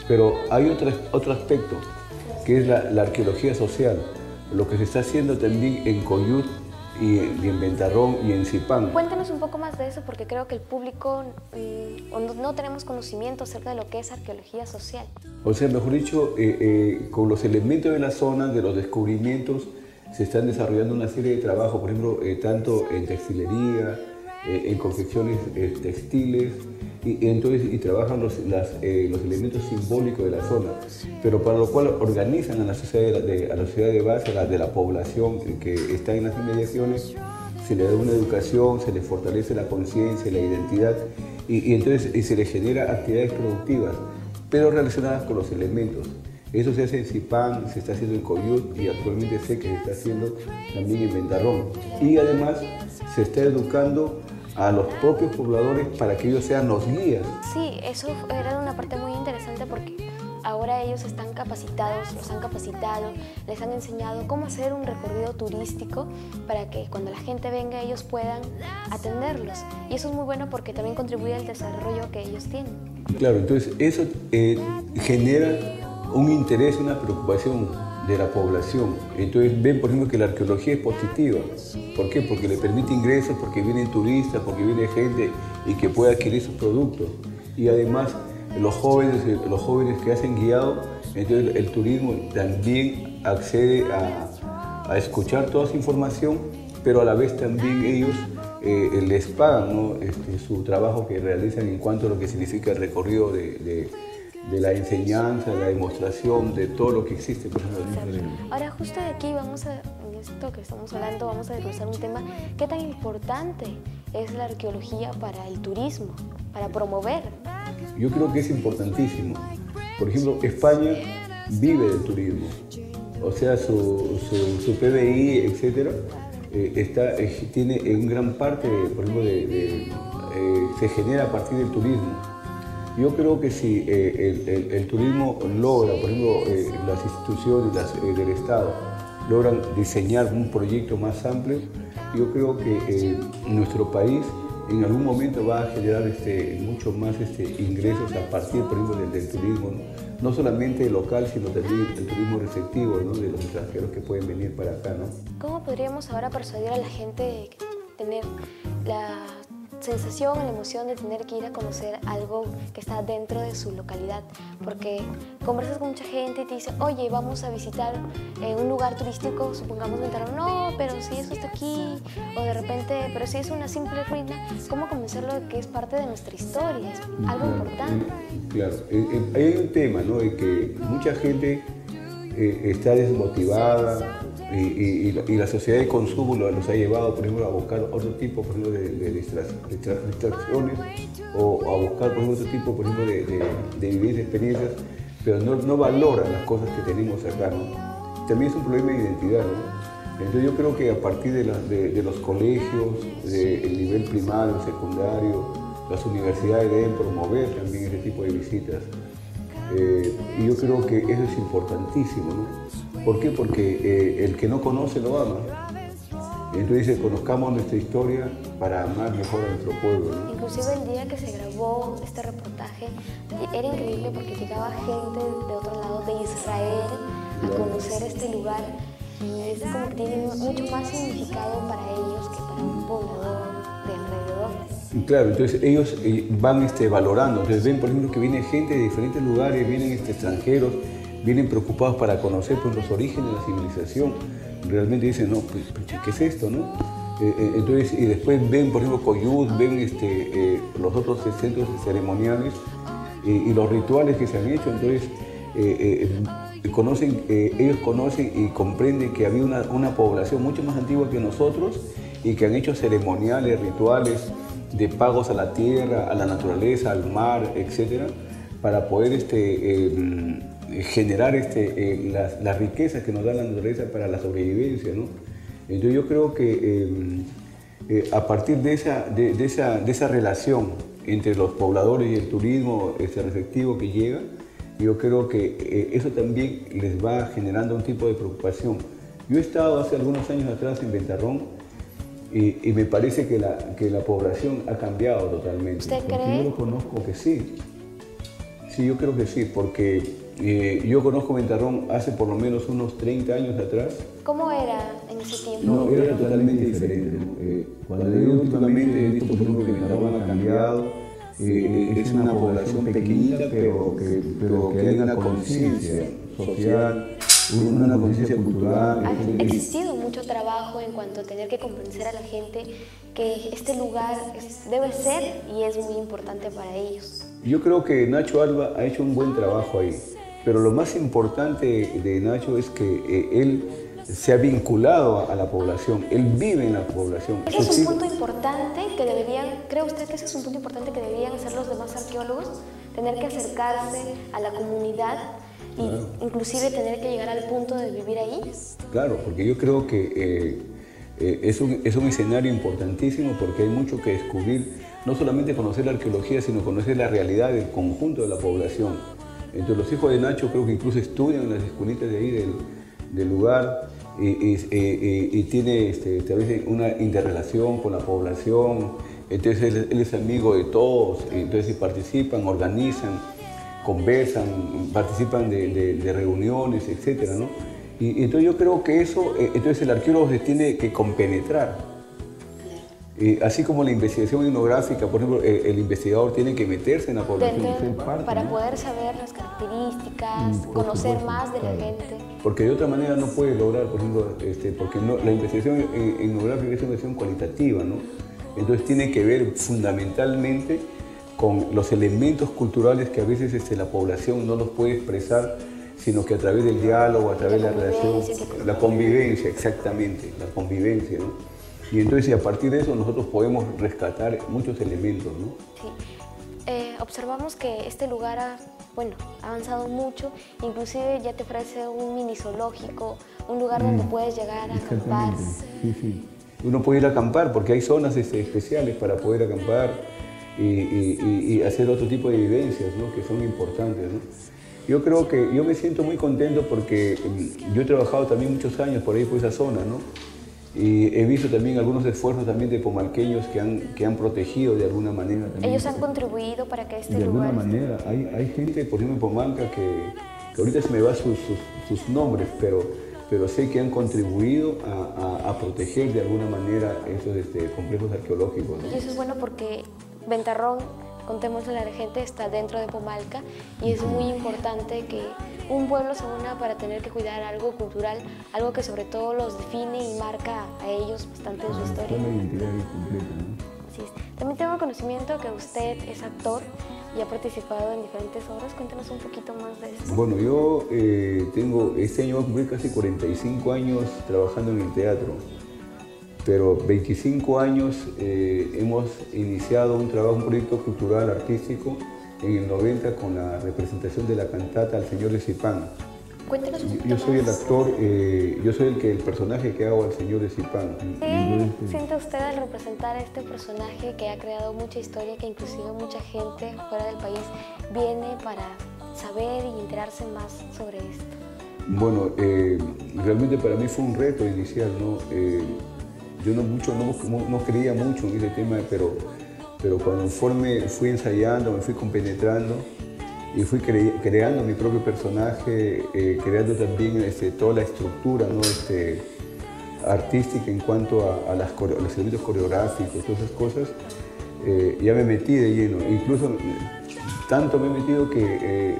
Pero hay otro aspecto, que es la arqueología social, lo que se está haciendo también en Coyut y en Ventarrón y en Zipán. Cuéntanos un poco más de eso, porque creo que el público no tenemos conocimiento acerca de lo que es arqueología social. O sea, mejor dicho, con los elementos de la zona, de los descubrimientos, se están desarrollando una serie de trabajos, por ejemplo, tanto en textilería, en confecciones textiles, y trabajan los elementos simbólicos de la zona, pero para lo cual organizan a la sociedad de base, de la población que está en las inmediaciones, se le da una educación, se le fortalece la conciencia, la identidad, y entonces se le genera actividades productivas. pero relacionadas con los elementos. Eso se hace en Zipán, se está haciendo en Coyut y actualmente sé que se está haciendo también en Ventarrón. Y además se está educando a los propios pobladores para que ellos sean los guías. Sí, eso era una parte muy interesante porque ahora ellos están capacitados, los han capacitado, les han enseñado cómo hacer un recorrido turístico para que cuando la gente venga ellos puedan atenderlos. Y eso es muy bueno porque también contribuye al desarrollo que ellos tienen. Claro, entonces eso genera un interés, una preocupación de la población. Entonces ven, por ejemplo, que la arqueología es positiva. ¿Por qué? Porque le permite ingresos, porque vienen turistas, porque viene gente y que puede adquirir sus productos. Y además los jóvenes que hacen guiado, entonces el turismo también accede a escuchar toda esa información, pero a la vez también ellos les pagan, ¿no? Su trabajo que realizan en cuanto a lo que significa el recorrido de la enseñanza, de la demostración, de todo lo que existe. Por ejemplo, ahora justo de aquí en esto que estamos hablando, vamos a desglosar un tema. ¿Qué tan importante es la arqueología para el turismo, para promover? Yo creo que es importantísimo. Por ejemplo, España vive del turismo. O sea, su PBI, etcétera, tiene en gran parte, por ejemplo, se genera a partir del turismo. Yo creo que si el turismo logra, por ejemplo, las instituciones del Estado logran diseñar un proyecto más amplio, yo creo que nuestro país en algún momento va a generar mucho más ingresos a partir, por ejemplo, del turismo, ¿no? No solamente local, sino también el turismo receptivo, ¿no? De los extranjeros que pueden venir para acá, ¿no? ¿Cómo podríamos ahora persuadir a la gente de tener la sensación, la emoción de tener que ir a conocer algo que está dentro de su localidad? Porque conversas con mucha gente y te dicen, oye, vamos a visitar un lugar turístico, supongamos Ventarrón, no, pero si eso está aquí, o de repente, pero si es una simple ruina, ¿cómo convencerlo de que es parte de nuestra historia? Es algo importante. Claro, hay un tema, ¿no? De que mucha gente está desmotivada, y la sociedad de consumo los ha llevado, por ejemplo, a buscar otro tipo, por ejemplo, de distracciones o a buscar, por ejemplo, otro tipo, por ejemplo, de vivir experiencias, pero no valoran las cosas que tenemos acá, ¿no? También es un problema de identidad, ¿no? Entonces yo creo que a partir de los colegios, del nivel primario, secundario, las universidades deben promover también ese tipo de visitas. Y yo creo que eso es importantísimo, ¿no? ¿Por qué? Porque el que no conoce lo ama. Entonces conozcamos nuestra historia para amar mejor a nuestro pueblo, ¿no? Inclusive el día que se grabó este reportaje era increíble porque llegaba gente de otro lado de Israel a conocer este lugar y es como que tiene mucho más significado para ellos que para un poblador de alrededor. Claro, entonces ellos van valorando, entonces ven, por ejemplo, que viene gente de diferentes lugares, vienen extranjeros, vienen preocupados para conocer pues, los orígenes de la civilización. Realmente dicen, no, pues, ¿qué es esto, no? Entonces, y después ven, por ejemplo, Coyut, ven los otros centros ceremoniales y los rituales que se han hecho. Entonces, ellos conocen y comprenden que había una población mucho más antigua que nosotros y que han hecho ceremoniales, rituales de pagos a la tierra, a la naturaleza, al mar, etcétera, para poder generar las riquezas que nos da la naturaleza para la sobrevivencia, ¿no? Entonces yo creo que a partir de esa relación entre los pobladores y el turismo receptivo que llega, yo creo que eso también les va generando un tipo de preocupación. Yo he estado hace algunos años atrás en Ventarrón y me parece que la población ha cambiado totalmente. ¿Usted cree? Yo lo conozco que sí. Sí, yo creo que sí, porque yo conozco Ventarrón hace por lo menos unos 30 años atrás. ¿Cómo era en ese tiempo? No, era totalmente diferente. Cuando yo últimamente he visto, por ejemplo, que Ventarrón ha cambiado, es una población pequeñita, pero que hay una conciencia social, una conciencia cultural. Ha existido mucho trabajo en cuanto a tener que convencer a la gente que este lugar debe ser y es muy importante para ellos. Yo creo que Nacho Alba ha hecho un buen trabajo ahí, pero lo más importante de Nacho es que él se ha vinculado a la población, él vive en la población. Ese es un punto importante que deberían, ¿cree usted que ese es un punto importante que deberían hacer los demás arqueólogos? tener que acercarse a la comunidad y inclusive tener que llegar al punto de vivir ahí? Claro, porque yo creo que es un escenario importantísimo porque hay mucho que descubrir, no solamente conocer la arqueología, sino conocer la realidad del conjunto de la población. Entonces los hijos de Nacho creo que incluso estudian en las escuelitas de ahí del lugar y tiene tal vez una interrelación con la población, entonces él es amigo de todos, entonces participan, organizan, conversan, participan de reuniones, etcétera, ¿no? Y entonces yo creo que eso, entonces el arqueólogo se tiene que compenetrar. Así como la investigación etnográfica, por ejemplo, el investigador tiene que meterse en la población. Para poder saber las características, conocer más de la gente. Porque de otra manera no puede lograr, por ejemplo, porque la investigación etnográfica es una investigación cualitativa, ¿no? Entonces tiene que ver fundamentalmente con los elementos culturales que a veces la población no los puede expresar, sino que a través del diálogo, a través de la relación, la convivencia, exactamente, la convivencia, ¿no? Y entonces a partir de eso nosotros podemos rescatar muchos elementos, ¿no? Sí. Observamos que este lugar ha avanzado mucho, inclusive ya te ofrece un mini zoológico, un lugar donde puedes llegar a acampar. Sí. Uno puede ir a acampar porque hay zonas especiales para poder acampar y hacer otro tipo de vivencias, ¿no? Que son importantes, ¿no? Yo creo que yo me siento muy contento porque yo he trabajado también muchos años por ahí, por esa zona, ¿no? Y he visto también algunos esfuerzos también de pomalqueños que han protegido de alguna manera. También. ¿Ellos han contribuido para que este lugar... De lugar... alguna manera. Hay gente, por ejemplo, en Pomalca que ahorita se me va sus nombres, pero sé que han contribuido a proteger de alguna manera esos complejos arqueológicos, ¿no? Y eso es bueno porque Ventarrón, contémosle a la gente, está dentro de Pomalca y es muy importante que un pueblo se una para tener que cuidar algo cultural, algo que sobre todo los define y marca a ellos bastante en su historia. La identidad completa, ¿no? Así es. También tengo conocimiento que usted es actor y ha participado en diferentes obras. Cuéntanos un poquito más de esto. Bueno, yo este año voy a cumplir casi 45 años trabajando en el teatro. Pero 25 años hemos iniciado un proyecto cultural artístico en el 90 con la representación de la cantata Al Señor de Zipán. Cuéntanos un poquito Yo soy más. el actor, yo soy el personaje que hago al Señor de Zipán. ¿Qué siente usted al representar a este personaje que ha creado mucha historia, que inclusive mucha gente fuera del país viene para saber y enterarse más sobre esto? Bueno, realmente para mí fue un reto inicial, ¿no? Yo no creía mucho en ese tema, pero conforme fui ensayando, me fui compenetrando y fui creando mi propio personaje, creando también toda la estructura, ¿no? Artística en cuanto a los elementos coreográficos, todas esas cosas, ya me metí de lleno. Incluso tanto me he metido que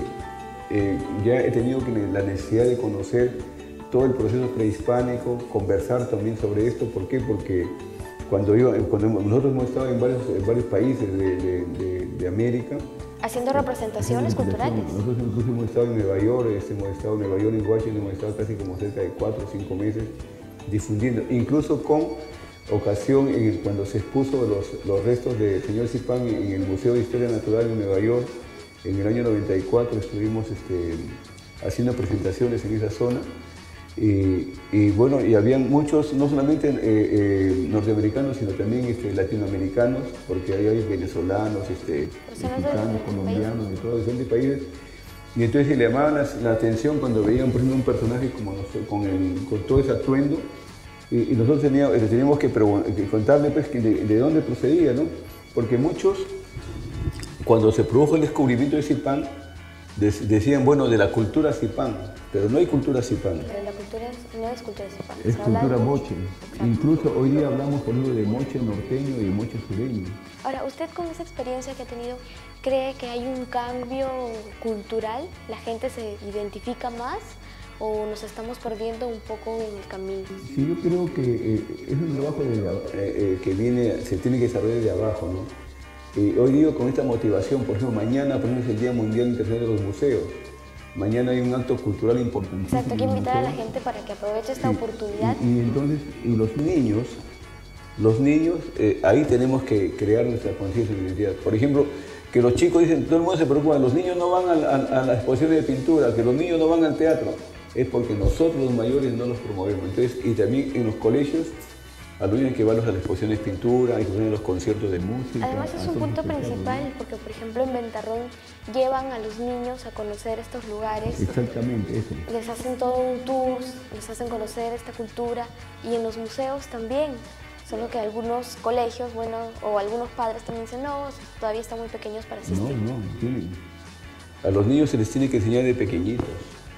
ya he tenido la necesidad de conocer todo el proceso prehispánico, conversar también sobre esto. ¿Por qué? Porque cuando nosotros hemos estado en varios países de América. Haciendo representaciones culturales. Nosotros incluso hemos estado en Nueva York, en Washington, hemos estado casi como cerca de 4 o 5 meses difundiendo, incluso con ocasión cuando se expuso los restos del señor Zipán en el Museo de Historia Natural en Nueva York, en el año 94 estuvimos haciendo presentaciones en esa zona. Y bueno, y habían muchos, no solamente norteamericanos, sino también latinoamericanos, porque ahí hay venezolanos, mexicanos, colombianos, de todos diferentes países. Y entonces le llamaban la atención cuando veían, por ejemplo, un personaje como con todo ese atuendo, y nosotros teníamos que contarle pues, de dónde procedía, ¿no? Porque muchos, cuando se produjo el descubrimiento de Zipán, decían, bueno, de la cultura Zipán, pero no hay cultura Zipán. Pero la cultura no es cultura Zipán. Es cultura moche. Incluso hoy día hablamos, por ejemplo, de moche norteño y moche sureño. Ahora, usted con esa experiencia que ha tenido, ¿cree que hay un cambio cultural? ¿La gente se identifica más o nos estamos perdiendo un poco en el camino? Sí, yo creo que es un trabajo que se tiene que desarrollar de abajo, ¿no? Hoy digo con esta motivación, por ejemplo, mañana es el Día Mundial Internacional de los Museos. Mañana hay un acto cultural importantísimo. Exacto, hay que invitar a la gente para que aproveche esta oportunidad. Y entonces, los niños, ahí tenemos que crear nuestra conciencia de identidad. Por ejemplo, que los chicos dicen, todo el mundo se preocupa, los niños no van a las exposiciones de pintura, que los niños no van al teatro, es porque nosotros los mayores no los promovemos. Entonces, y también en los colegios, a los niños hay que llevarlos a las exposiciones de pintura, hay que poner los conciertos de música. Además es un punto principal, porque por ejemplo en Ventarrón llevan a los niños a conocer estos lugares. Exactamente, eso. Les hacen todo un tour, les hacen conocer esta cultura, y en los museos también. Solo que algunos colegios, bueno, o algunos padres también dicen, no, todavía están muy pequeños para asistir. No, tienen. A los niños se les tiene que enseñar de pequeñitos.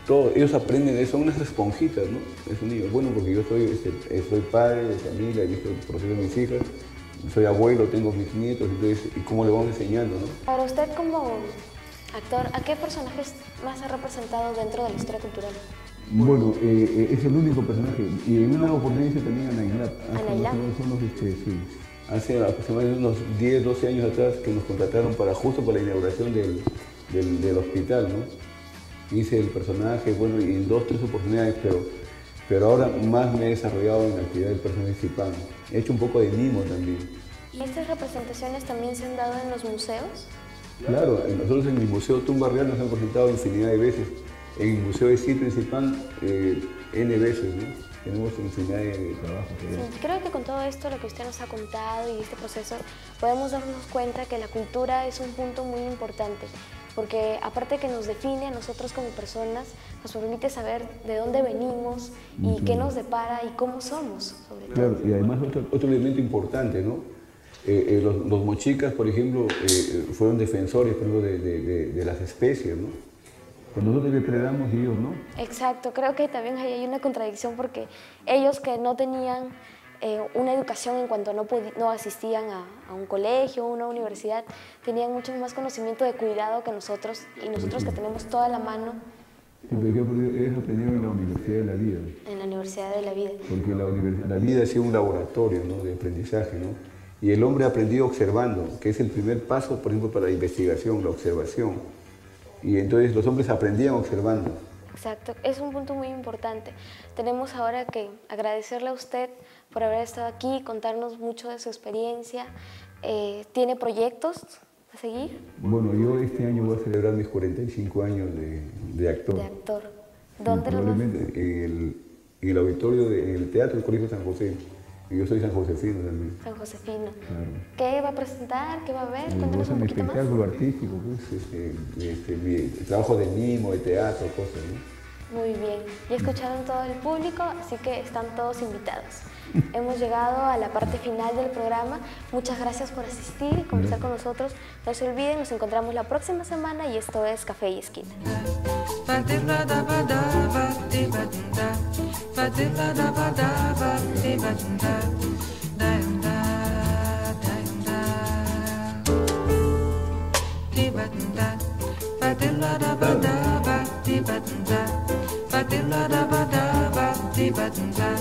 Todo, ellos aprenden, son unas esponjitas, ¿no? Es un niño. Bueno, porque yo soy padre de familia, he visto el proceso de mis hijas, soy abuelo, tengo mis nietos, entonces, ¿y cómo le vamos enseñando, no? Para usted como actor, ¿a qué personajes más ha representado dentro de la historia cultural? Bueno, es el único personaje, y en una oportunidad hice también a Nailap. Sí. Hace aproximadamente unos 10, 12 años atrás que nos contrataron justo para la inauguración del hospital, ¿no? Hice el personaje, bueno, y en 2, 3 oportunidades, pero ahora más me he desarrollado en la actividad del personaje Zipán. He hecho un poco de mimo también. ¿Y estas representaciones también se han dado en los museos? Claro, nosotros en el Museo Tumba Real nos hemos presentado infinidad de veces. En el Museo de Sitio en Zipán, N veces, ¿no? Tenemos infinidad de trabajos. Sí, creo que con todo esto, lo que usted nos ha contado y este proceso, podemos darnos cuenta que la cultura es un punto muy importante. Porque aparte que nos define a nosotros como personas, nos permite saber de dónde venimos y qué nos depara y cómo somos, sobre todo. Claro, y además otro elemento importante, ¿no? Los mochicas, por ejemplo, fueron defensores, por ejemplo, de las especies, ¿no? Pues nosotros depredamos y ellos no. Exacto, creo que también hay una contradicción porque ellos que no tenían una educación en cuanto no asistían a un colegio o una universidad, tenían mucho más conocimiento de cuidado que nosotros, y nosotros que tenemos toda la mano. Sí, pero ellos aprendieron en la Universidad de la Vida. En la Universidad de la Vida. Porque la vida ha sido un laboratorio, ¿no?, de aprendizaje, ¿no? Y el hombre ha aprendido observando, que es el primer paso, por ejemplo, para la investigación, la observación. Y entonces los hombres aprendían observando. Exacto, es un punto muy importante. Tenemos ahora que agradecerle a usted por haber estado aquí, contarnos mucho de su experiencia. ¿Tiene proyectos a seguir? Bueno, yo este año voy a celebrar mis 45 años de actor. De actor. ¿Dónde lo vas? En el auditorio del Teatro del Colegio San José. Yo soy sanjosefino también. Sanjosefino. Claro. ¿Qué va a presentar? ¿Qué va a haber? Cuéntanos un poquito más. Espectáculo artístico, pues, mi trabajo de mimo, de teatro, cosas, ¿no? Muy bien. Ya escucharon todo el público, así que están todos invitados. Hemos llegado a la parte final del programa. Muchas gracias por asistir y conversar con nosotros. No se olviden, nos encontramos la próxima semana y esto es Café y Esquina. Ba-da-ba-da-ba-dee-ba-da-da.